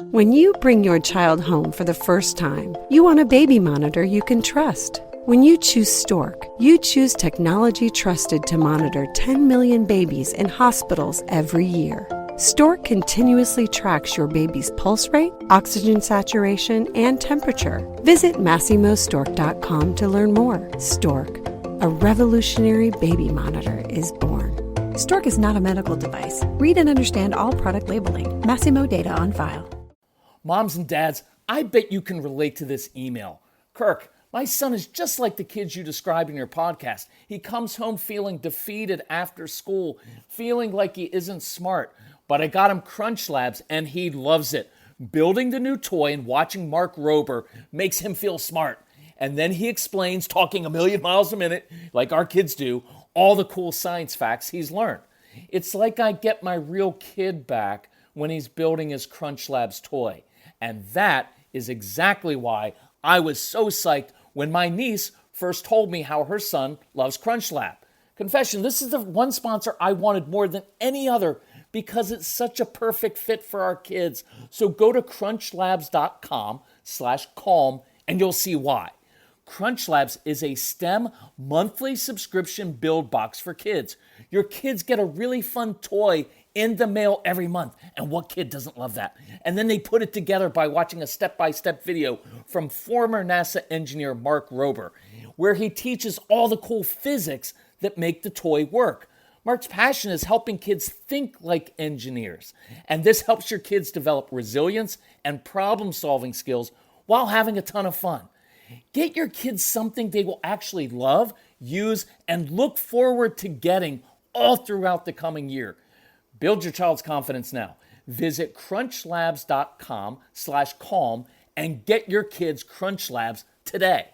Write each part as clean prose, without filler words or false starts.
When you bring your child home for the first time, you want a baby monitor you can trust. When you choose Stork, you choose technology trusted to monitor 10 million babies in hospitals every year. Stork continuously tracks your baby's pulse rate, oxygen saturation, and temperature. Visit MassimoStork.com to learn more. Stork, a revolutionary baby monitor, is born. Stork is not a medical device. Read and understand all product labeling. Massimo data on file. Moms and dads, I bet you can relate to this email. Kirk, my son is just like the kids you described in your podcast. He comes home feeling defeated after school, feeling like he isn't smart. But I got him Crunch Labs and he loves it. Building the new toy and watching Mark Rober makes him feel smart. And then he explains, talking a million miles a minute, like our kids do, all the cool science facts he's learned. It's like I get my real kid back when he's building his Crunch Labs toy. And that is exactly why I was so psyched when my niece first told me how her son loves Crunch Lab. Confession, this is the one sponsor I wanted more than any other because it's such a perfect fit for our kids. So go to crunchlabs.com/calm and you'll see why. Crunch Labs is a STEM monthly subscription build box for kids. Your kids get a really fun toy in the mail every month. And what kid doesn't love that? And then they put it together by watching a step-by-step video from former NASA engineer Mark Rober, where he teaches all the cool physics that make the toy work. Mark's passion is helping kids think like engineers. And this helps your kids develop resilience and problem-solving skills while having a ton of fun. Get your kids something they will actually love, use, and look forward to getting all throughout the coming year. Build your child's confidence now. Visit crunchlabs.com/calm and get your kids Crunch Labs today.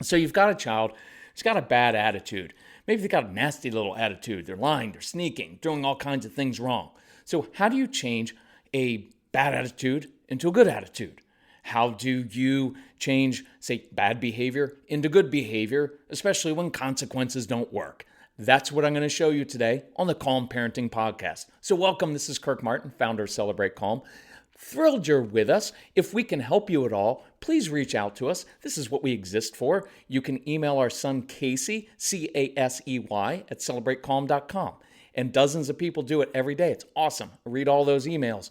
So you've got a child who's got a bad attitude. Maybe they've got a nasty little attitude. They're lying, they're sneaking, doing all kinds of things wrong. So how do you change a bad attitude into a good attitude? How do you change, say, bad behavior into good behavior, especially when consequences don't work? That's what I'm going to show you today on the Calm Parenting Podcast. So welcome, this is Kirk Martin, founder of Celebrate Calm. Thrilled you're with us. If we can help you at all, please reach out to us. This is what we exist for. You can email our son Casey, Casey, at celebratecalm.com. And dozens of people do it every day. It's awesome. I read all those emails.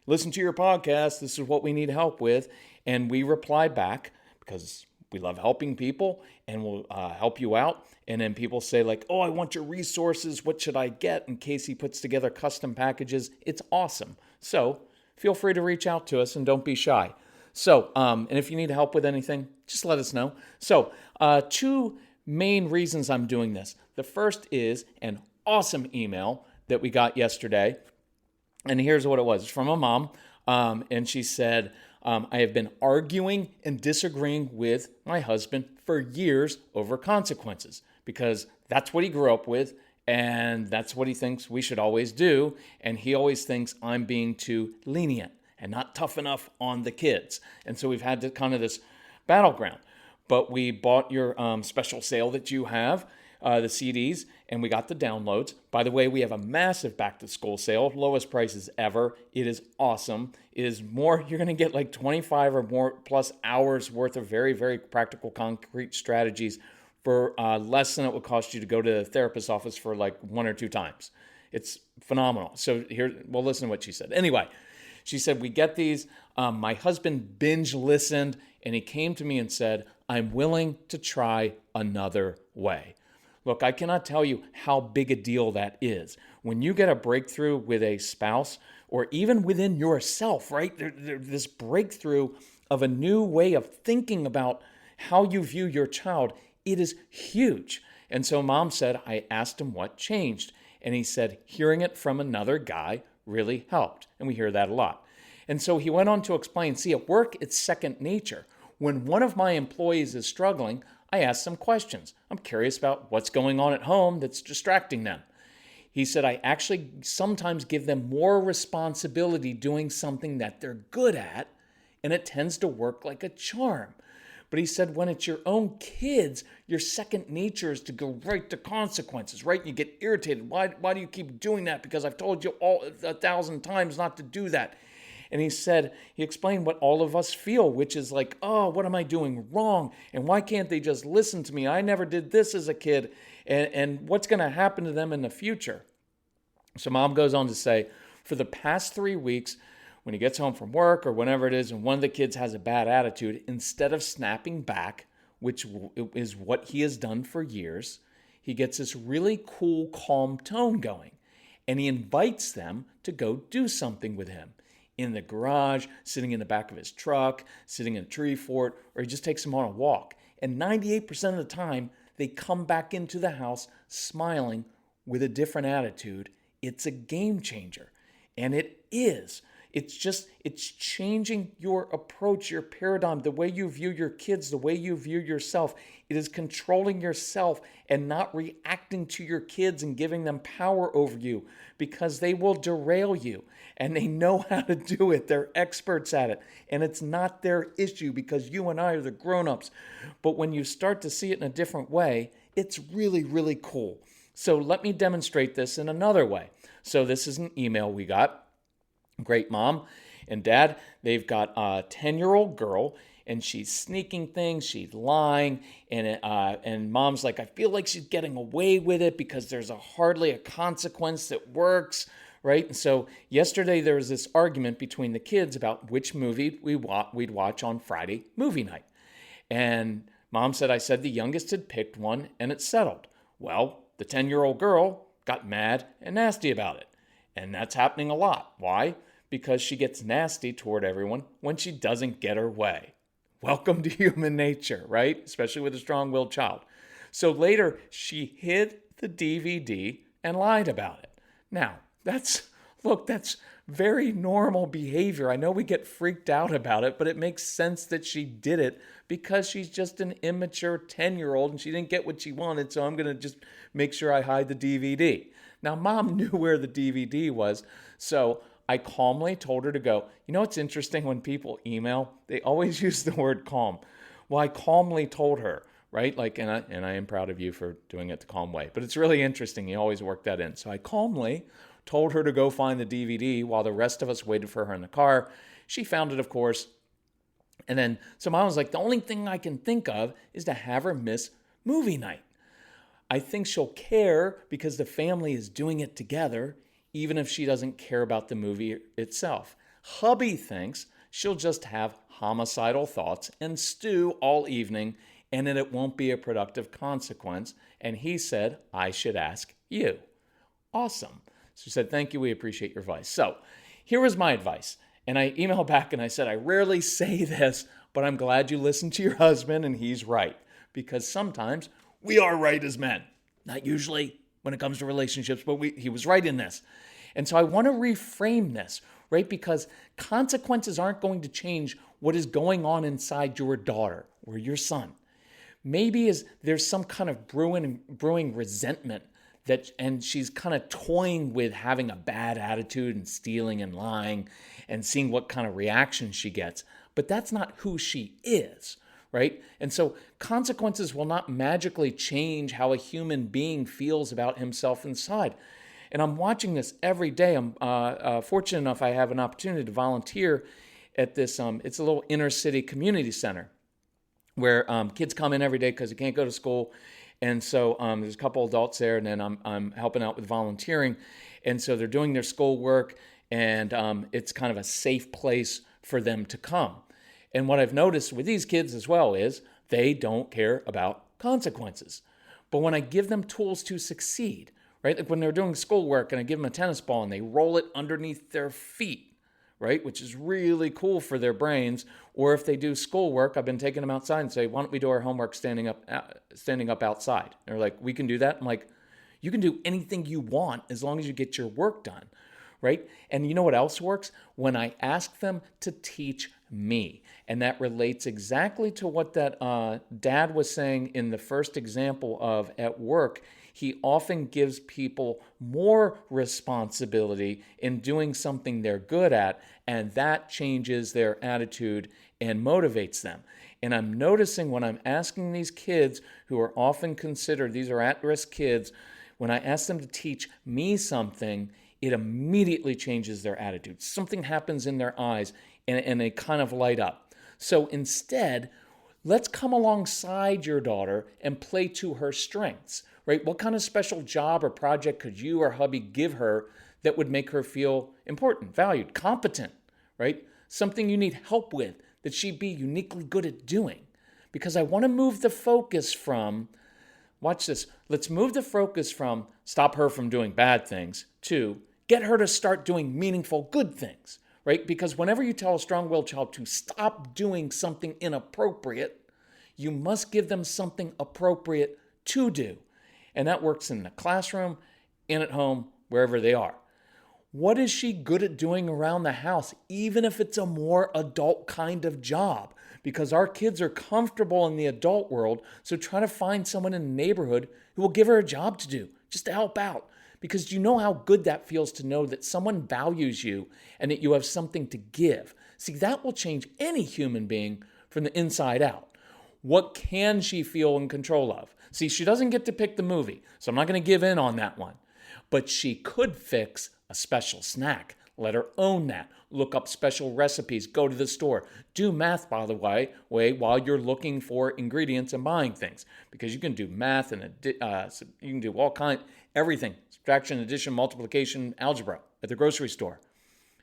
Listen to your podcast. This is what we need help with. And we reply back because we love helping people and we'll help you out. And then people say like, oh, I want your resources. What should I get? And Casey puts together custom packages. It's awesome. So feel free to reach out to us and don't be shy. So, and if you need help with anything, just let us know. So, two main reasons I'm doing this. The first is an awesome email that we got yesterday. And here's what it was. It's from a mom. And she said, I have been arguing and disagreeing with my husband for years over consequences because that's what he grew up with and that's what he thinks we should always do. And he always thinks I'm being too lenient and not tough enough on the kids. And so we've had kind of this battleground. But we bought your special sale that you have, the CDs, and we got the downloads. By the way, we have a massive back-to-school sale, lowest prices ever. It is awesome. It is more, you're going to get like 25 or more plus hours worth of very, very practical, concrete strategies for less than it would cost you to go to the therapist's office for like 1 or 2 times. It's phenomenal. So here, well, listen to what she said. Anyway, she said, we get these. My husband binge listened, and he came to me and said, I'm willing to try another way. Look, I cannot tell you how big a deal that is. When you get a breakthrough with a spouse or even within yourself, right? This breakthrough of a new way of thinking about how you view your child, it is huge. And so mom said, I asked him what changed. And he said, hearing it from another guy really helped. And we hear that a lot. And so he went on to explain, see, at work, it's second nature. When one of my employees is struggling, I ask them questions. I'm curious about what's going on at home that's distracting them. He said, I actually sometimes give them more responsibility doing something that they're good at, and it tends to work like a charm. But he said when it's your own kids, your second nature is to go right to consequences, right? You get irritated. Why do you keep doing that? Because I've told you 1,000 times not to do that. And he explained what all of us feel, which is like, oh, what am I doing wrong? And why can't they just listen to me? I never did this as a kid. And what's going to happen to them in the future? So Mom goes on to say, for the past 3 weeks, when he gets home from work or whenever it is, and one of the kids has a bad attitude, instead of snapping back, which is what he has done for years, he gets this really cool, calm tone going. And he invites them to go do something with him. In the garage, sitting in the back of his truck, sitting in a tree fort, or he just takes them on a walk. And 98% of the time, they come back into the house smiling with a different attitude. It's a game changer. And it is. It's changing your approach, your paradigm, the way you view your kids, the way you view yourself. It is controlling yourself and not reacting to your kids and giving them power over you, because they will derail you and they know how to do it. They're experts at it, and it's not their issue because you and I are the grown-ups. But when you start to see it in a different way, it's really, really cool. So let me demonstrate this in another way. So this is an email we got. Great mom and dad, they've got a 10-year-old girl, and she's sneaking things, she's lying, and mom's like, I feel like she's getting away with it because there's hardly a consequence that works, right? And so yesterday there was this argument between the kids about which movie we'd watch on Friday movie night. And Mom said, I said the youngest had picked one and it's settled. Well, the 10-year-old girl got mad and nasty about it. And that's happening a lot. Why? Because she gets nasty toward everyone when she doesn't get her way. Welcome to human nature, right? Especially with a strong-willed child. So later, she hid the DVD and lied about it. Now, that's very normal behavior. I know we get freaked out about it, but it makes sense that she did it because she's just an immature 10-year-old and she didn't get what she wanted, so I'm going to just make sure I hide the DVD. Now, Mom knew where the DVD was, so I calmly told her to go. You know what's interesting when people email? They always use the word calm. Well, I calmly told her, right? And I am proud of you for doing it the calm way. But it's really interesting. You always work that in. So I calmly told her to go find the DVD while the rest of us waited for her in the car. She found it, of course. And then, so Mom was like, the only thing I can think of is to have her miss movie night. I think she'll care because the family is doing it together, even if she doesn't care about the movie itself. Hubby thinks she'll just have homicidal thoughts and stew all evening, and that it won't be a productive consequence. And he said, I should ask you. Awesome. So she said, thank you, we appreciate your advice. So here was my advice. And I emailed back and I said, I rarely say this, but I'm glad you listened to your husband and he's right. Because sometimes we are right as men. Not usually when it comes to relationships, but he was right in this. And so I want to reframe this, right? Because consequences aren't going to change what is going on inside your daughter or your son. Maybe there's some kind of brewing resentment and she's kind of toying with having a bad attitude and stealing and lying and seeing what kind of reaction she gets. But that's not who she is, right? And so consequences will not magically change how a human being feels about himself inside. And I'm watching this every day. I'm fortunate enough I have an opportunity to volunteer at this, it's a little inner city community center where kids come in every day because they can't go to school. And so there's a couple adults there, and then I'm helping out with volunteering. And so they're doing their schoolwork, and it's kind of a safe place for them to come. And what I've noticed with these kids as well is they don't care about consequences. But when I give them tools to succeed, right? Like when they're doing schoolwork and I give them a tennis ball and they roll it underneath their feet, right? Which is really cool for their brains. Or if they do schoolwork, I've been taking them outside and say, why don't we do our homework standing up outside? And they're like, we can do that. I'm like, you can do anything you want as long as you get your work done, right? And you know what else works? When I ask them to teach me. And that relates exactly to what that dad was saying in the first example of at work. he often gives people more responsibility in doing something they're good at, and that changes their attitude and motivates them. And I'm noticing when I'm asking these kids who are often considered, these are at-risk kids, when I ask them to teach me something, it immediately changes their attitude. Something happens in their eyes and they kind of light up. So instead, let's come alongside your daughter and play to her strengths, right? What kind of special job or project could you or hubby give her that would make her feel important, valued, competent, right? Something you need help with that she'd be uniquely good at doing. Because I want to move the focus from, watch this, let's move the focus from stop her from doing bad things to get her to start doing meaningful good things, right? Because whenever you tell a strong-willed child to stop doing something inappropriate, you must give them something appropriate to do. And that works in the classroom, and at home, wherever they are. What is she good at doing around the house, even if it's a more adult kind of job? Because our kids are comfortable in the adult world, so try to find someone in the neighborhood who will give her a job to do, just to help out. Because do you know how good that feels to know that someone values you and that you have something to give? See, that will change any human being from the inside out. What can she feel in control of? See, she doesn't get to pick the movie, so I'm not going to give in on that one. But she could fix a special snack. Let her own that. Look up special recipes. Go to the store. Do math, by the way, while you're looking for ingredients and buying things. Because you can do math and you can do all kinds, everything. Subtraction, addition, multiplication, algebra at the grocery store.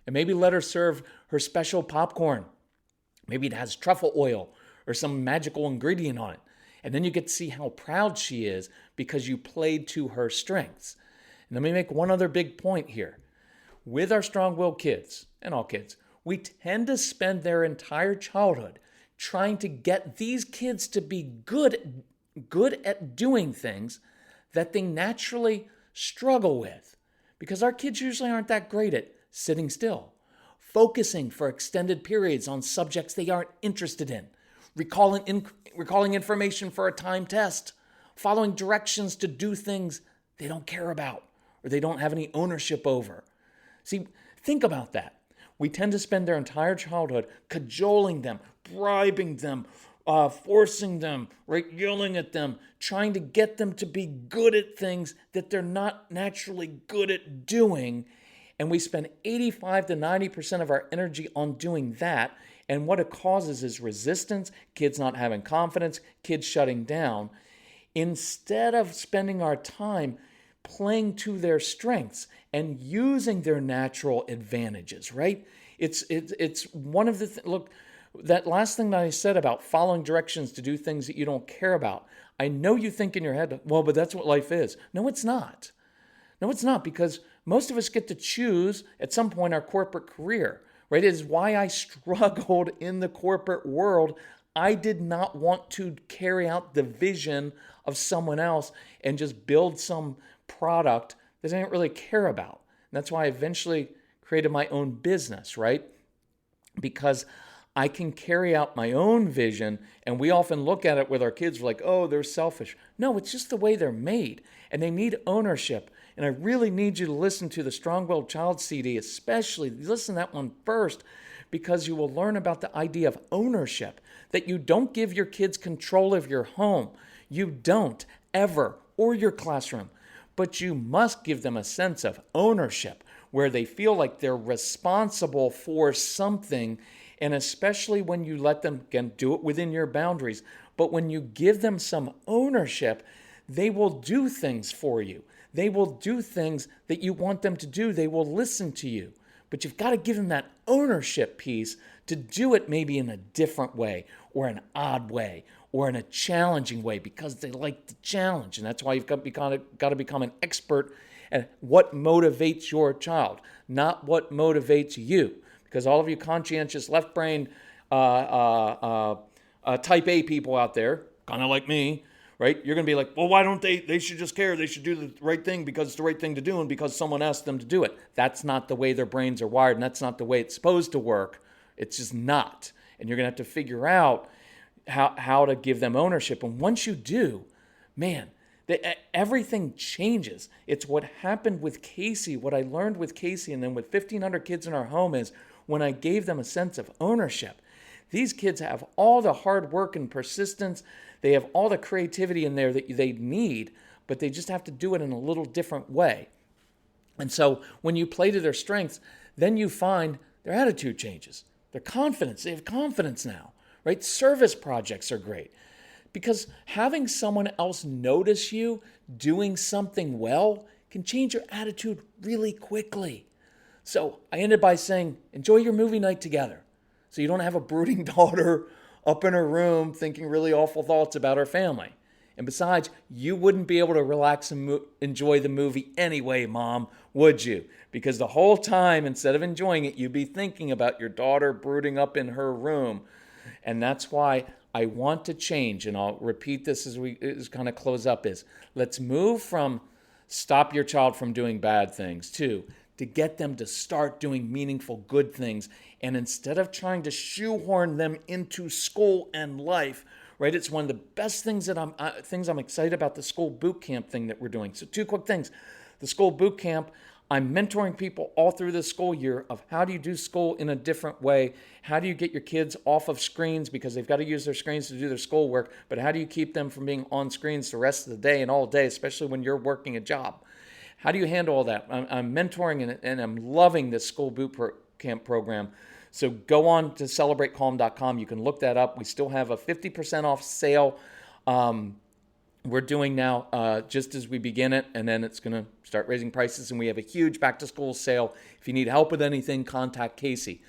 And maybe let her serve her special popcorn. Maybe it has truffle oil or some magical ingredient on it. And then you get to see how proud she is because you played to her strengths. And let me make one other big point here. With our strong-willed kids, and all kids, we tend to spend their entire childhood trying to get these kids to be good at doing things that they naturally struggle with. Because our kids usually aren't that great at sitting still, focusing for extended periods on subjects they aren't interested in, recalling information for a timed test, following directions to do things they don't care about or they don't have any ownership over. See, think about that. We tend to spend their entire childhood cajoling them, bribing them, forcing them, right, yelling at them, trying to get them to be good at things that they're not naturally good at doing. And we spend 85 to 90% of our energy on doing that. And what it causes is resistance, kids not having confidence, kids shutting down. Instead of spending our time playing to their strengths and using their natural advantages, right? It's one of the look, that last thing that I said about following directions to do things that you don't care about. I know you think in your head, well, but that's what life is. No, it's not. No, it's not, because most of us get to choose at some point our corporate career, right? It is why I struggled in the corporate world. I did not want to carry out the vision of someone else and just build some product that I didn't really care about. And that's why I eventually created my own business, right? Because I can carry out my own vision, and we often look at it with our kids like, oh, they're selfish. No, it's just the way they're made, and they need ownership. And I really need you to listen to the Strong-Willed Child CD, especially listen to that one first, because you will learn about the idea of ownership, that you don't give your kids control of your home. You don't, ever, or your classroom. But you must give them a sense of ownership where they feel like they're responsible for something, and especially when you let them, again, do it within your boundaries, but when you give them some ownership, they will do things for you. They will do things that you want them to do. They will listen to you. But you've got to give them that ownership piece to do it maybe in a different way or an odd way or in a challenging way because they like the challenge. And that's why you've got to become an expert at what motivates your child, not what motivates you. Because all of you conscientious left-brained type A people out there, kind of like me, right? You're going to be like, well, why don't they should just care. They should do the right thing because it's the right thing to do and because someone asked them to do it. That's not the way their brains are wired, and that's not the way it's supposed to work. It's just not. And you're going to have to figure out how to give them ownership. And once you do, man, Everything changes. It's what happened with Casey, what I learned with Casey, and then with 1,500 kids in our home is when I gave them a sense of ownership. These kids have all the hard work and persistence. They have all the creativity in there that they need, but they just have to do it in a little different way. And so when you play to their strengths, then you find their attitude changes. Their confidence, they have confidence now, right? Service projects are great. Because having someone else notice you doing something well can change your attitude really quickly. So I ended by saying, enjoy your movie night together. So you don't have a brooding daughter up in her room thinking really awful thoughts about her family. And besides, you wouldn't be able to relax and enjoy the movie anyway, Mom, would you? Because the whole time, instead of enjoying it, you'd be thinking about your daughter brooding up in her room. And that's why I want to change, and I'll repeat this as we kind of close up, is let's move from stop your child from doing bad things to get them to start doing meaningful good things. And instead of trying to shoehorn them into school and life, right? It's one of the best things that I'm excited about the school boot camp thing that we're doing. So 2 quick things. The school boot camp, I'm mentoring people all through the school year of how do you do school in a different way? How do you get your kids off of screens because they've got to use their screens to do their schoolwork, but how do you keep them from being on screens the rest of the day and all day, especially when you're working a job? How do you handle all that? I'm mentoring and I'm loving this school boot camp program. So go on to celebratecalm.com. You can look that up. We still have a 50% off sale. We're doing now just as we begin it, and then it's going to start raising prices, and we have a huge back-to-school sale. If you need help with anything, contact Casey.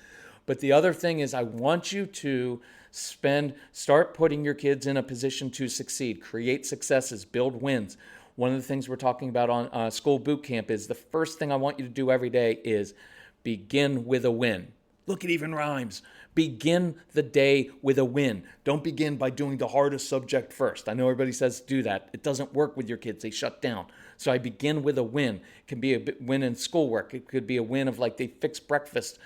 But the other thing is I want you to start putting your kids in a position to succeed, create successes, build wins. One of the things we're talking about on school boot camp is the first thing I want you to do every day is begin with a win. Look, it even rhymes. Begin the day with a win. Don't begin by doing the hardest subject first. I know everybody says do that. It doesn't work with your kids. They shut down. So I begin with a win. It can be a win in schoolwork. It could be a win of like they fixed breakfast.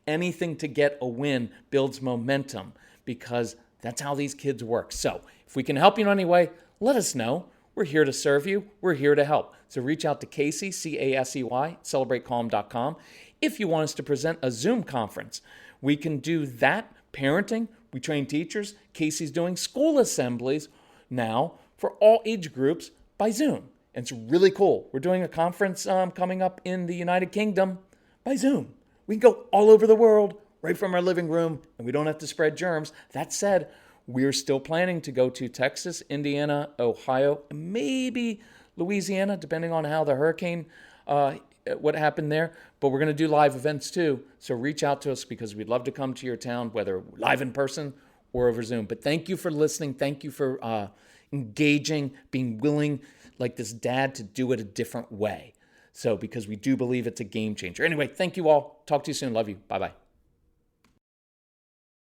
Anything to get a win builds momentum because that's how these kids work. So if we can help you in any way, let us know. We're here to serve you. We're here to help. So reach out to Casey, C-A-S-E-Y, celebratecalm.com. If you want us to present a Zoom conference, we can do that. Parenting, we train teachers. Casey's doing school assemblies now for all age groups by Zoom. And it's really cool. We're doing a conference coming up in the United Kingdom by Zoom. We can go all over the world right from our living room, and we don't have to spread germs. That said, we're still planning to go to Texas, Indiana, Ohio, maybe Louisiana, depending on how the hurricane what happened there. But we're going to do live events too. So reach out to us because we'd love to come to your town, whether live in person or over Zoom. But thank you for listening. Thank you for engaging, being willing, like this dad, to do it a different way. So because we do believe it's a game changer. Anyway, thank you all. Talk to you soon. Love you. Bye-bye.